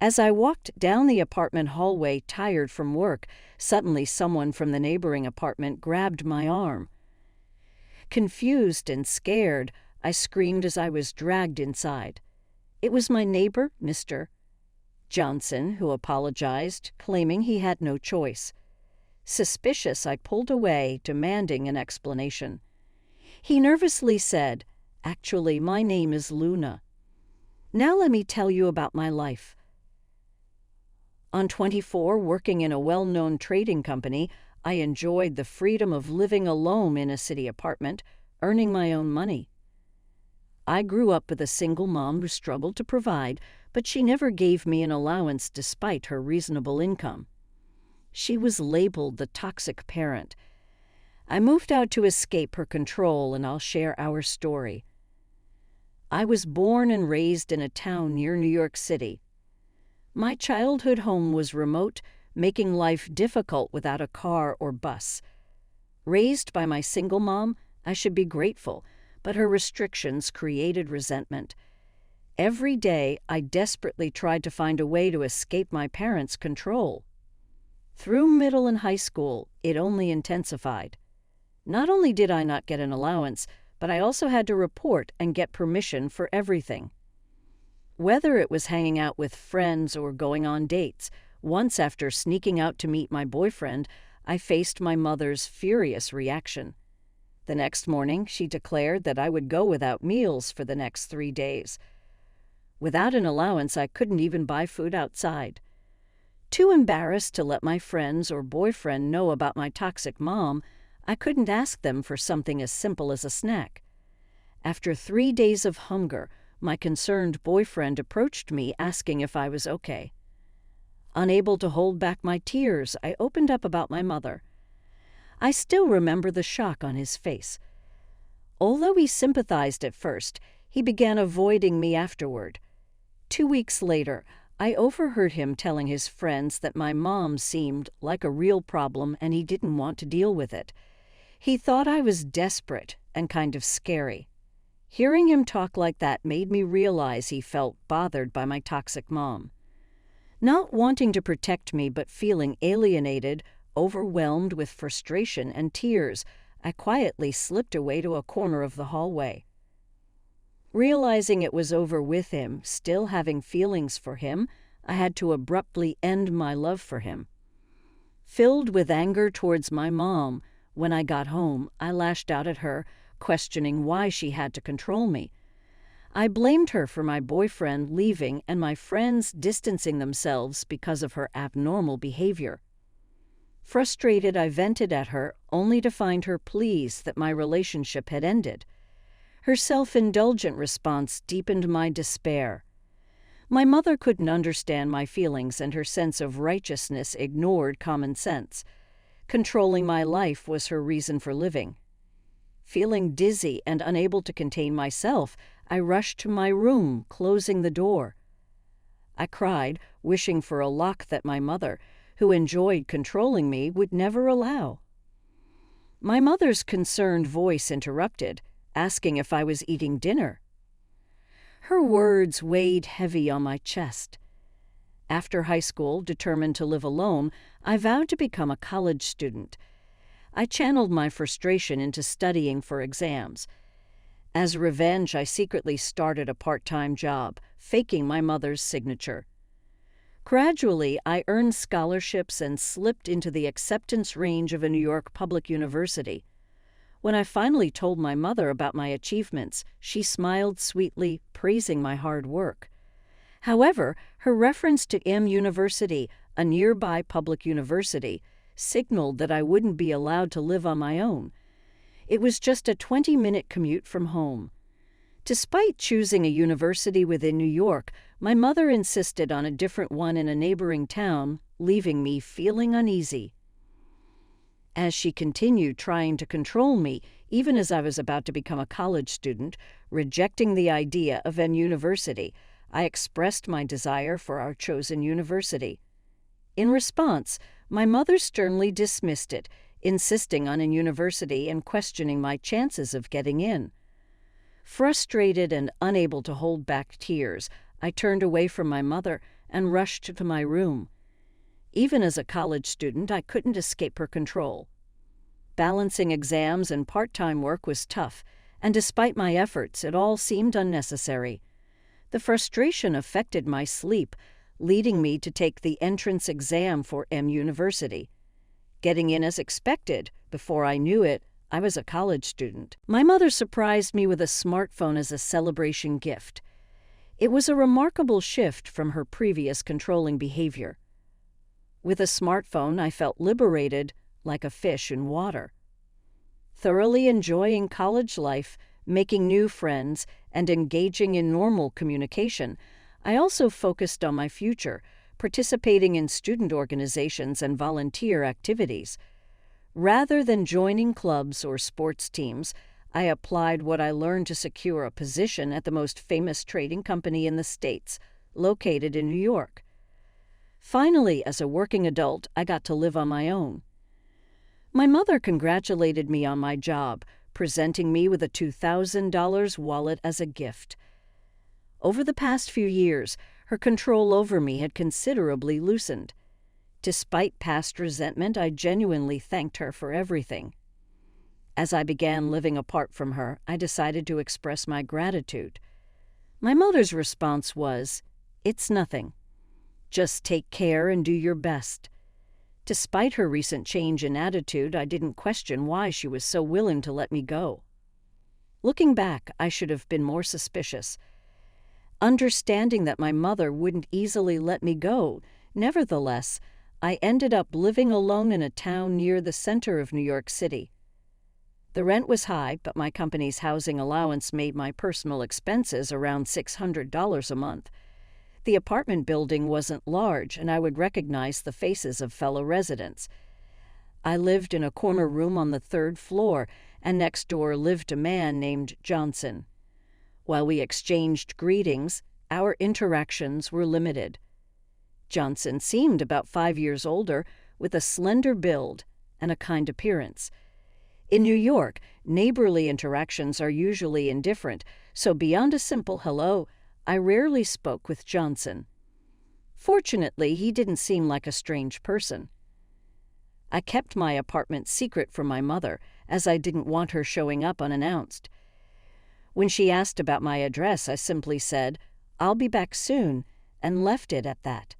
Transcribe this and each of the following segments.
As I walked down the apartment hallway, tired from work, suddenly someone from the neighboring apartment grabbed my arm. Confused and scared, I screamed as I was dragged inside. It was my neighbor, Mr. Johnson, who apologized, claiming he had no choice. Suspicious, I pulled away, demanding an explanation. He nervously said, "Actually, my name is Luna. Now let me tell you about my life. On 24, working in a well-known trading company, I enjoyed the freedom of living alone in a city apartment, earning my own money. I grew up with a single mom who struggled to provide, but she never gave me an allowance despite her reasonable income. She was labeled the toxic parent. I moved out to escape her control, and I'll share our story. I was born and raised in a town near New York City. My childhood home was remote, making life difficult without a car or bus. Raised by my single mom, I should be grateful, but her restrictions created resentment. Every day, I desperately tried to find a way to escape my parents' control. Through middle and high school, it only intensified. Not only did I not get an allowance, but I also had to report and get permission for everything. Whether it was hanging out with friends or going on dates, once after sneaking out to meet my boyfriend, I faced my mother's furious reaction. The next morning, she declared that I would go without meals for the next 3 days. Without an allowance, I couldn't even buy food outside. Too embarrassed to let my friends or boyfriend know about my toxic mom, I couldn't ask them for something as simple as a snack. After 3 days of hunger, my concerned boyfriend approached me asking if I was okay. Unable to hold back my tears, I opened up about my mother. I still remember the shock on his face. Although he sympathized at first, he began avoiding me afterward. 2 weeks later, I overheard him telling his friends that my mom seemed like a real problem and he didn't want to deal with it. He thought I was desperate and kind of scary. Hearing him talk like that made me realize he felt bothered by my toxic mom. Not wanting to protect me but feeling alienated, overwhelmed with frustration and tears, I quietly slipped away to a corner of the hallway. Realizing it was over with him, still having feelings for him, I had to abruptly end my love for him. Filled with anger towards my mom, when I got home, I lashed out at her, questioning why she had to control me. I blamed her for my boyfriend leaving and my friends distancing themselves because of her abnormal behavior. Frustrated, I vented at her, only to find her pleased that my relationship had ended. Her self-indulgent response deepened my despair. My mother couldn't understand my feelings, and her sense of righteousness ignored common sense. Controlling my life was her reason for living. Feeling dizzy and unable to contain myself, I rushed to my room, closing the door. I cried, wishing for a lock that my mother, who enjoyed controlling me, would never allow. My mother's concerned voice interrupted, asking if I was eating dinner. Her words weighed heavy on my chest. After high school, determined to live alone, I vowed to become a college student. I channeled my frustration into studying for exams. As revenge, I secretly started a part-time job, faking my mother's signature. Gradually, I earned scholarships and slipped into the acceptance range of a New York public university. When I finally told my mother about my achievements, she smiled sweetly, praising my hard work. However, her reference to M University, a nearby public university, signaled that I wouldn't be allowed to live on my own. It was just a 20-minute commute from home. Despite choosing a university within New York, my mother insisted on a different one in a neighboring town, leaving me feeling uneasy. As she continued trying to control me, even as I was about to become a college student, rejecting the idea of an university, I expressed my desire for our chosen university. In response, my mother sternly dismissed it, insisting on a university and questioning my chances of getting in. Frustrated and unable to hold back tears, I turned away from my mother and rushed to my room. Even as a college student, I couldn't escape her control. Balancing exams and part-time work was tough, and despite my efforts, it all seemed unnecessary. The frustration affected my sleep, leading me to take the entrance exam for M University. Getting in as expected, before I knew it, I was a college student. My mother surprised me with a smartphone as a celebration gift. It was a remarkable shift from her previous controlling behavior. With a smartphone, I felt liberated, like a fish in water. Thoroughly enjoying college life, making new friends, and engaging in normal communication, I also focused on my future, participating in student organizations and volunteer activities. Rather than joining clubs or sports teams, I applied what I learned to secure a position at the most famous trading company in the States, located in New York. Finally, as a working adult, I got to live on my own. My mother congratulated me on my job, presenting me with a $2,000 wallet as a gift. Over the past few years, her control over me had considerably loosened. Despite past resentment, I genuinely thanked her for everything. As I began living apart from her, I decided to express my gratitude. My mother's response was, "It's nothing. Just take care and do your best." Despite her recent change in attitude, I didn't question why she was so willing to let me go. Looking back, I should have been more suspicious. Understanding that my mother wouldn't easily let me go, nevertheless, I ended up living alone in a town near the center of New York City. The rent was high, but my company's housing allowance made my personal expenses around $600 a month. The apartment building wasn't large, and I would recognize the faces of fellow residents. I lived in a corner room on the third floor, and next door lived a man named Johnson. While we exchanged greetings, our interactions were limited. Johnson seemed about 5 years older, with a slender build and a kind appearance. In New York, neighborly interactions are usually indifferent, so beyond a simple hello, I rarely spoke with Johnson. Fortunately, he didn't seem like a strange person. I kept my apartment secret from my mother, as I didn't want her showing up unannounced. When she asked about my address, I simply said, "I'll be back soon," and left it at that.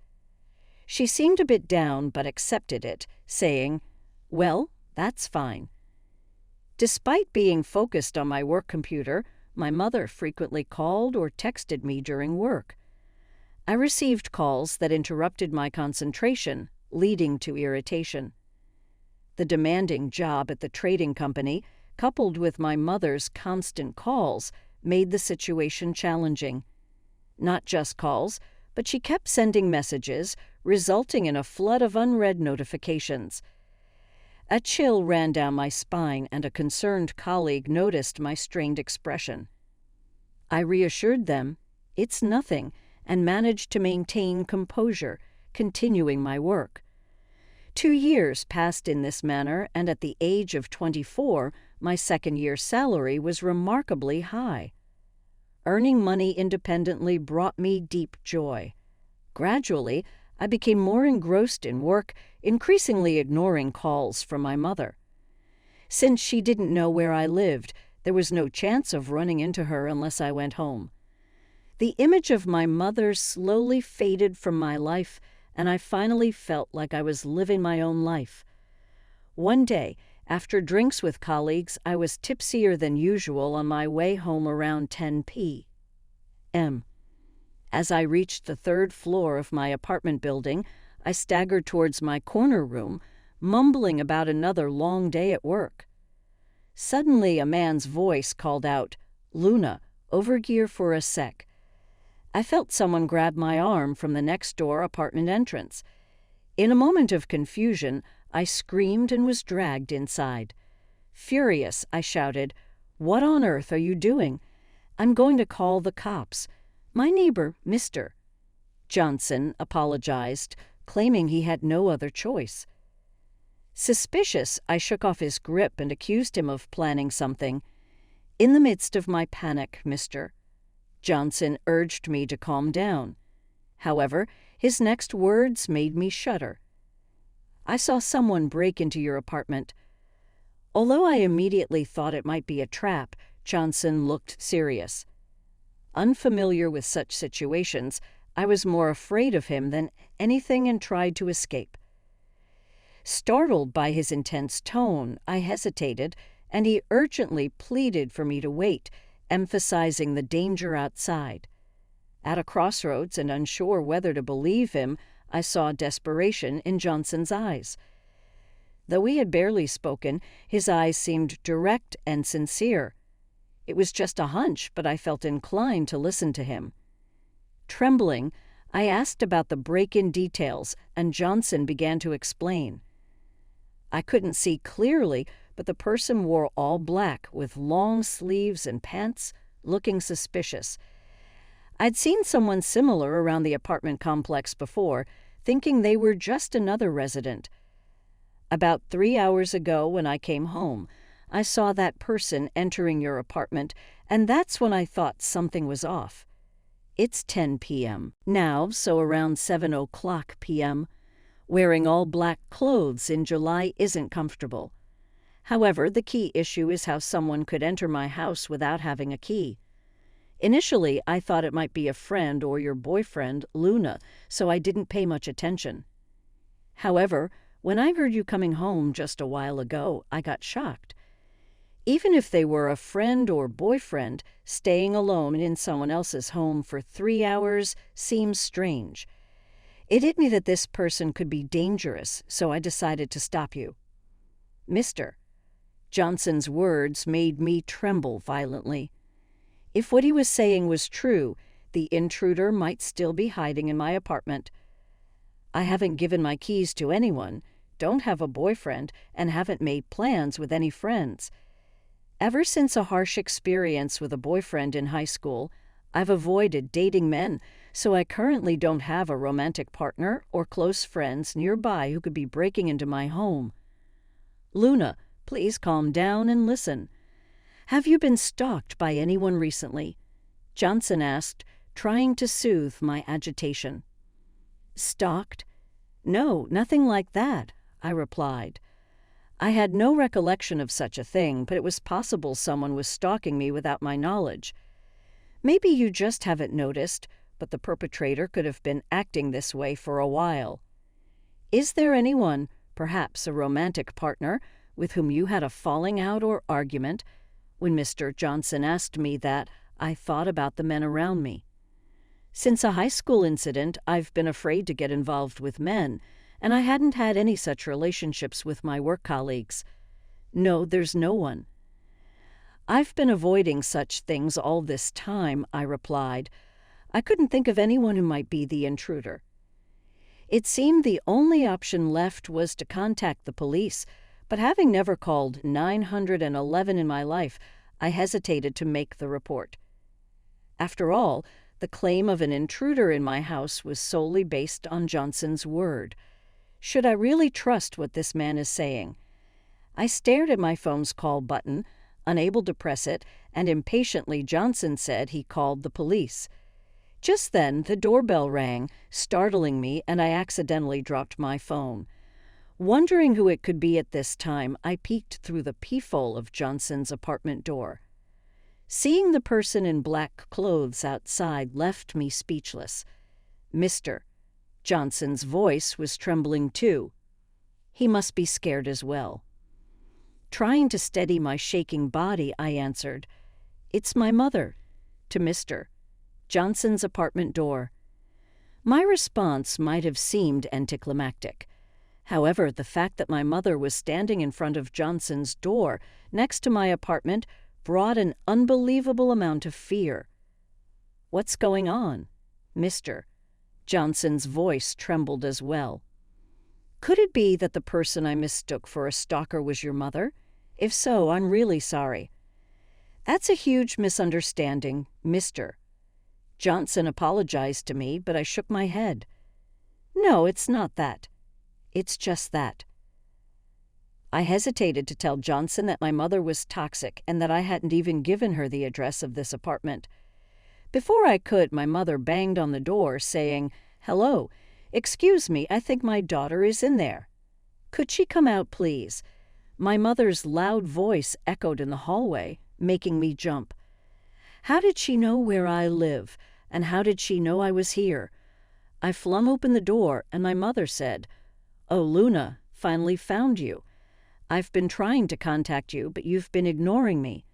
She seemed a bit down, but accepted it, saying, "Well, that's fine." Despite being focused on my work computer, my mother frequently called or texted me during work. I received calls that interrupted my concentration, leading to irritation. The demanding job at the trading company, coupled with my mother's constant calls, made the situation challenging. Not just calls, but she kept sending messages, resulting in a flood of unread notifications. A chill ran down my spine, and a concerned colleague noticed my strained expression. I reassured them, "It's nothing," and managed to maintain composure, continuing my work. 2 years passed in this manner, and at the age of 24, my second-year salary was remarkably high. Earning money independently brought me deep joy. Gradually, I became more engrossed in work, increasingly ignoring calls from my mother. Since she didn't know where I lived, there was no chance of running into her unless I went home. The image of my mother slowly faded from my life, and I finally felt like I was living my own life. One day, after drinks with colleagues, I was tipsier than usual on my way home around 10 p.m. As I reached the third floor of my apartment building, I staggered towards my corner room, mumbling about another long day at work. Suddenly, a man's voice called out, "Luna, over here for a sec." I felt someone grab my arm from the next-door apartment entrance. In a moment of confusion, I screamed and was dragged inside. Furious, I shouted, "What on earth are you doing? I'm going to call the cops. My neighbor, Mr." Johnson apologized, claiming he had no other choice. Suspicious, I shook off his grip and accused him of planning something. "In the midst of my panic, Mr." Johnson urged me to calm down. However, his next words made me shudder. "I saw someone break into your apartment." Although I immediately thought it might be a trap, Johnson looked serious. Unfamiliar with such situations, I was more afraid of him than anything and tried to escape. Startled by his intense tone, I hesitated, and he urgently pleaded for me to wait, emphasizing the danger outside. At a crossroads and unsure whether to believe him, I saw desperation in Johnson's eyes. Though we had barely spoken, his eyes seemed direct and sincere. It was just a hunch, but I felt inclined to listen to him. Trembling, I asked about the break-in details, and Johnson began to explain. I couldn't see clearly, but the person wore all black with long sleeves and pants, looking suspicious. I'd seen someone similar around the apartment complex before, thinking they were just another resident. About 3 hours ago, when I came home, I saw that person entering your apartment, and that's when I thought something was off. It's 10 p.m. now, so around 7:00 p.m. Wearing all black clothes in July isn't comfortable. However, the key issue is how someone could enter my house without having a key. Initially, I thought it might be a friend or your boyfriend, Luna, so I didn't pay much attention. However, when I heard you coming home just a while ago, I got shocked. Even if they were a friend or boyfriend, staying alone in someone else's home for 3 hours seems strange. It hit me that this person could be dangerous, so I decided to stop you. Mr. Johnson's words made me tremble violently. If what he was saying was true, the intruder might still be hiding in my apartment. I haven't given my keys to anyone, don't have a boyfriend, and haven't made plans with any friends. Ever since a harsh experience with a boyfriend in high school, I've avoided dating men, so I currently don't have a romantic partner or close friends nearby who could be breaking into my home. Luna, please calm down and listen. Have you been stalked by anyone recently? Johnson asked, trying to soothe my agitation. Stalked? No, nothing like that, I replied. I had no recollection of such a thing, but it was possible someone was stalking me without my knowledge. Maybe you just haven't noticed, but the perpetrator could have been acting this way for a while. Is there anyone, perhaps a romantic partner, with whom you had a falling out or argument? When Mr. Johnson asked me that, I thought about the men around me. Since a high school incident, I've been afraid to get involved with men, and I hadn't had any such relationships with my work colleagues. No, there's no one. I've been avoiding such things all this time, I replied. I couldn't think of anyone who might be the intruder. It seemed the only option left was to contact the police, but having never called 911 in my life, I hesitated to make the report. After all, the claim of an intruder in my house was solely based on Johnson's word. Should I really trust what this man is saying? I stared at my phone's call button, unable to press it, and impatiently Johnson said he called the police. Just then, the doorbell rang, startling me, and I accidentally dropped my phone. Wondering who it could be at this time, I peeked through the peephole of Johnson's apartment door. Seeing the person in black clothes outside left me speechless. Mr. Johnson's voice was trembling too. He must be scared as well. Trying to steady my shaking body, I answered, "It's my mother," to Mr. Johnson's apartment door. My response might have seemed anticlimactic. However, the fact that my mother was standing in front of Johnson's door next to my apartment brought an unbelievable amount of fear. "What's going on?" Mr. Johnson's voice trembled as well. "Could it be that the person I mistook for a stalker was your mother? If so, I'm really sorry." "That's a huge misunderstanding, Mr. Johnson apologized to me, but I shook my head. "No, it's not that. It's just that." I hesitated to tell Johnson that my mother was toxic and that I hadn't even given her the address of this apartment. Before I could, my mother banged on the door, saying, "Hello, excuse me, I think my daughter is in there. Could she come out, please?" My mother's loud voice echoed in the hallway, making me jump. How did she know where I live, and how did she know I was here? I flung open the door, and my mother said, "Oh, Luna, finally found you. I've been trying to contact you, but you've been ignoring me.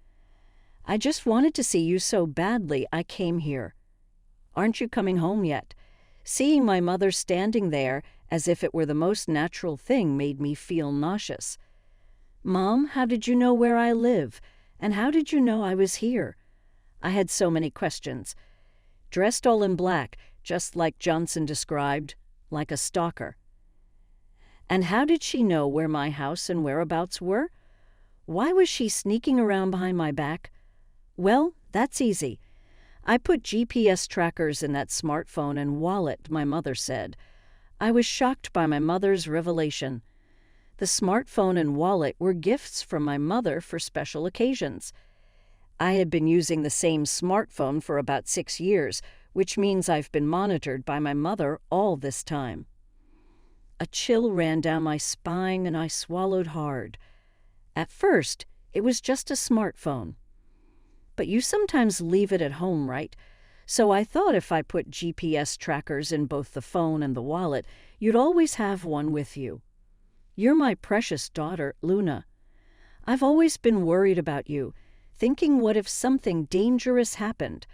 I just wanted to see you so badly I came here. Aren't you coming home yet?" Seeing my mother standing there as if it were the most natural thing made me feel nauseous. "Mom, how did you know where I live? And how did you know I was here?" I had so many questions. Dressed all in black, just like Johnson described, like a stalker. And how did she know where my house and whereabouts were? Why was she sneaking around behind my back? Well, that's easy. I put GPS trackers in that smartphone and wallet, my mother said. I was shocked by my mother's revelation. The smartphone and wallet were gifts from my mother for special occasions. I had been using the same smartphone for about 6 years, which means I've been monitored by my mother all this time. A chill ran down my spine and I swallowed hard. At first, it was just a smartphone. But you sometimes leave it at home, right? So I thought if I put GPS trackers in both the phone and the wallet, you'd always have one with you. You're my precious daughter, Luna. I've always been worried about you, thinking what if something dangerous happened.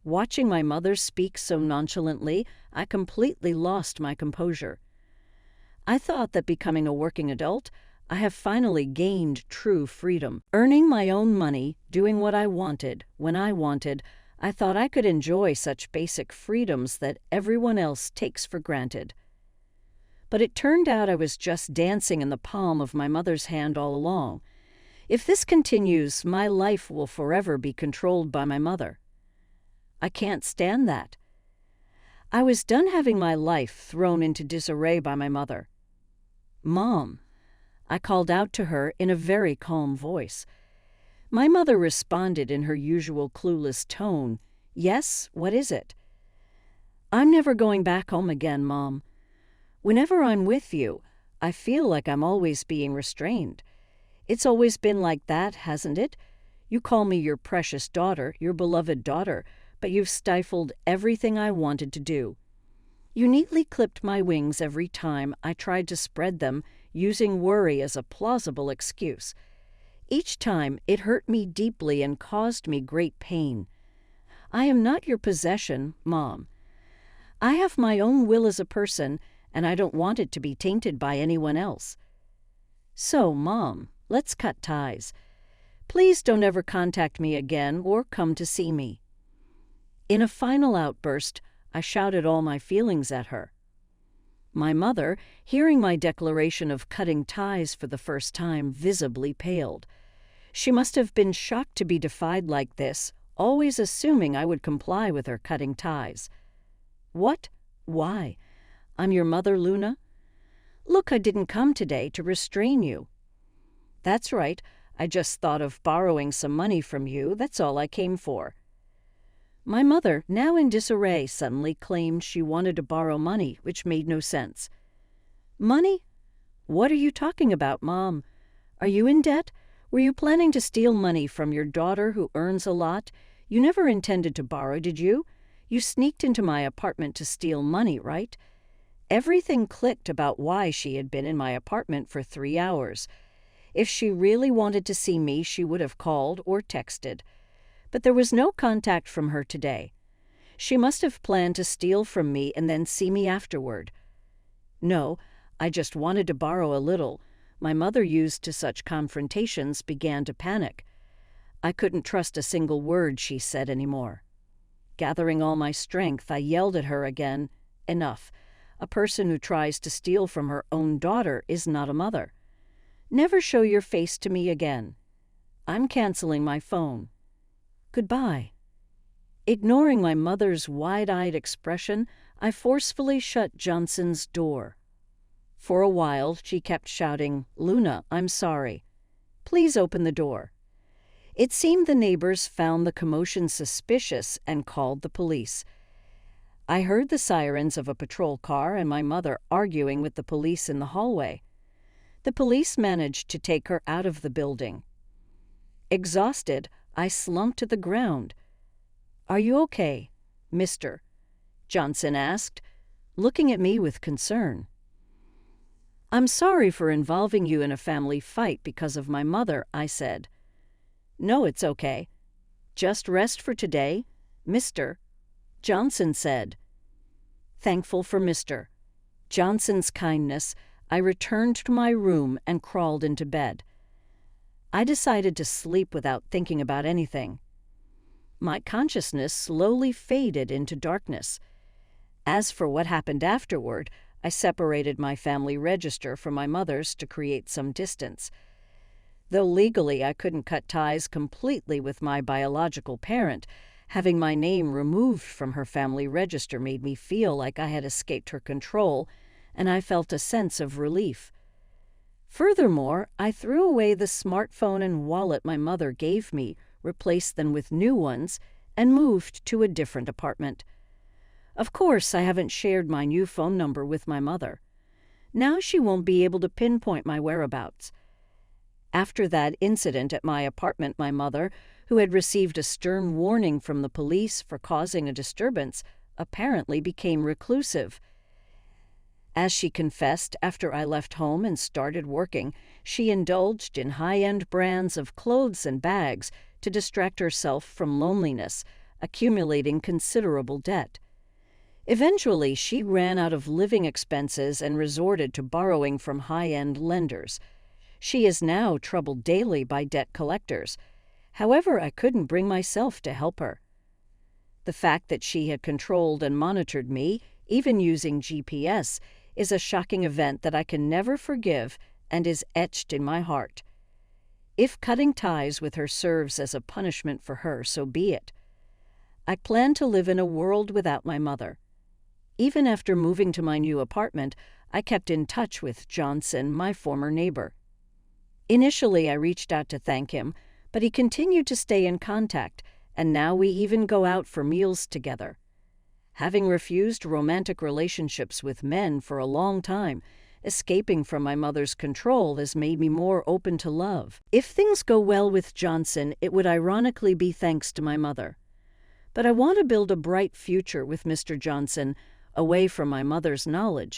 Watching my mother speak so nonchalantly, I completely lost my composure. I thought that becoming a working adult, I have finally gained true freedom. Earning my own money, doing what I wanted, when I wanted, I thought I could enjoy such basic freedoms that everyone else takes for granted. But it turned out I was just dancing in the palm of my mother's hand all along. If this continues, my life will forever be controlled by my mother. I can't stand that. I was done having my life thrown into disarray by my mother. "Mom," I called out to her in a very calm voice. My mother responded in her usual clueless tone. "Yes, what is it?" "I'm never going back home again, Mom. Whenever I'm with you, I feel like I'm always being restrained. It's always been like that, hasn't it? You call me your precious daughter, your beloved daughter, but you've stifled everything I wanted to do. You neatly clipped my wings every time I tried to spread them, using worry as a plausible excuse. Each time it hurt me deeply and caused me great pain. I am not your possession, Mom. I have my own will as a person, and I don't want it to be tainted by anyone else. So, Mom, let's cut ties. Please don't ever contact me again or come to see me." In a final outburst, I shouted all my feelings at her. My mother, hearing my declaration of cutting ties for the first time, visibly paled. She must have been shocked to be defied like this, always assuming I would comply with her cutting ties. "What? Why? I'm your mother, Luna? Look, I didn't come today to restrain you." "That's right. I just thought of borrowing some money from you. That's all I came for." My mother, now in disarray, suddenly claimed she wanted to borrow money, which made no sense. "Money? What are you talking about, Mom? Are you in debt? Were you planning to steal money from your daughter who earns a lot? You never intended to borrow, did you? You sneaked into my apartment to steal money, right?" Everything clicked about why she had been in my apartment for 3 hours. If she really wanted to see me, she would have called or texted. But there was no contact from her today. She must have planned to steal from me and then see me afterward. No, I just wanted to borrow a little. My mother, used to such confrontations, began to panic. I couldn't trust a single word she said anymore. Gathering all my strength, I yelled at her again. Enough. A person who tries to steal from her own daughter is not a mother. Never show your face to me again. I'm canceling my phone. Goodbye. Ignoring my mother's wide-eyed expression, I forcefully shut Johnson's door. For a while, she kept shouting, "Luna, I'm sorry. Please open the door." It seemed the neighbors found the commotion suspicious and called the police. I heard the sirens of a patrol car and my mother arguing with the police in the hallway. The police managed to take her out of the building. Exhausted, I slumped to the ground. "Are you okay, Mr.?" Johnson asked, looking at me with concern. "I'm sorry for involving you in a family fight because of my mother," I said. "No, it's okay. Just rest for today, Mr." Johnson said. Thankful for Mr. Johnson's kindness, I returned to my room and crawled into bed. I decided to sleep without thinking about anything. My consciousness slowly faded into darkness. As for what happened afterward, I separated my family register from my mother's to create some distance. Though legally I couldn't cut ties completely with my biological parent, having my name removed from her family register made me feel like I had escaped her control, and I felt a sense of relief. Furthermore, I threw away the smartphone and wallet my mother gave me, replaced them with new ones, and moved to a different apartment. Of course, I haven't shared my new phone number with my mother. Now she won't be able to pinpoint my whereabouts. After that incident at my apartment, my mother, who had received a stern warning from the police for causing a disturbance, apparently became reclusive. As she confessed, after I left home and started working, she indulged in high-end brands of clothes and bags to distract herself from loneliness, accumulating considerable debt. Eventually, she ran out of living expenses and resorted to borrowing from high-end lenders. She is now troubled daily by debt collectors. However, I couldn't bring myself to help her. The fact that she had controlled and monitored me, even using GPS, is a shocking event that I can never forgive and is etched in my heart. If cutting ties with her serves as a punishment for her, so be it. I plan to live in a world without my mother. Even after moving to my new apartment, I kept in touch with Johnson, my former neighbor. Initially, I reached out to thank him, but he continued to stay in contact, and now we even go out for meals together. Having refused romantic relationships with men for a long time, escaping from my mother's control has made me more open to love. If things go well with Johnson, it would ironically be thanks to my mother. But I want to build a bright future with Mr. Johnson, away from my mother's knowledge.